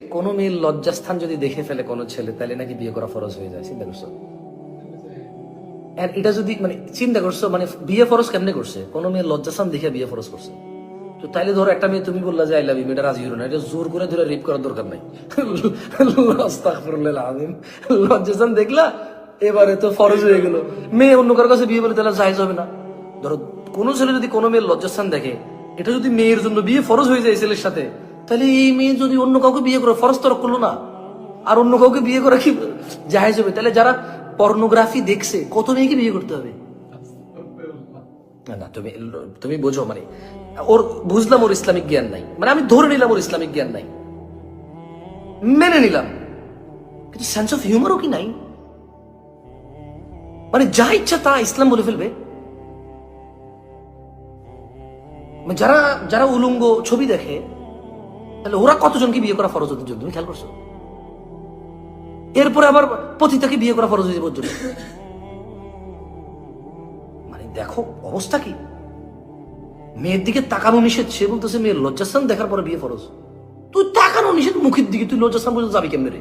কোনো মেয়ের লজ্জাস্থান যদি দেখে ফেলে কোনো ছেলে, তাহলে নাকি বিয়ে করা ফরজ হয়ে যায়। চিন্তা করছো? আর এটা যদি মানে চিন্তা করছো, মানে বিয়ে ফরজ কেমনে করছে? কোনো মেয়ের লজ্জাস্থান দেখে বিয়ে ফরজ করছে। তো তাইলে ধরো একটা মেয়ে, তুমি বললা যে আই লাভ ইউ, এটা রাজি হলো না, এটা জোর করে ধরে রেপ করার দরকার নাই। আস্তাগফিরুল্লাহ আযীম। লজ্জাস্থান দেখলা, এবারে তো ফরজ হয়ে গেল। মেয়ে অন্য কারো কাছে বিয়ে বলে তাহলে জায়েজ হবে না। ধরো কোনো ছেলে যদি কোনো মেয়ের লজ্জাস্থান দেখে, এটা যদি মেয়ের জন্য বিয়ে ফরজ হয়ে যায় ছেলের সাথে, তাহলে এই মেয়ে যদি অন্য কাউকে বিয়ে করে, ফরজ তো করলো না, আর অন্য কাউকে বিয়ে করা কি জায়েজ হবে? তাহলে যারা পর্নোগ্রাফি দেখছে, কত মেয়েকে বিয়ে করতে হবে? না, তুমি তুমি বোঝো, মানে ওর বুঝলাম ওর ইসলামিক জ্ঞান নাই, মানে আমি ধরে নিলাম ওর ইসলামিক জ্ঞান নাই, মেনে নিলাম, কিন্তু সেন্স অফ হিউমারও কি নাই? মানে যা ইচ্ছা তা ইসলাম বলে ফেলবে। মানে যারা যারা উলঙ্গ ছবি দেখে, তাহলে ওরা কতজনকে বিয়ে করা ফরজ হতে জন্য, তুমি খেয়াল করছো? এরপরে আবার পতিতাকে বিয়ে করা ফরজ হয়ে যাবে। মানে দেখো অবস্থা কি। মেয়ের দিকে তাকানো নিষেধ, সে বলতেছে মেয়ের লজ্জাস্থান দেখার পরে বিয়ে ফরজ। তুই তাকানো নিষেধ মুখের দিকে, তুই লজ্জাস্থান পর্যন্ত যাবি কেমনে রে?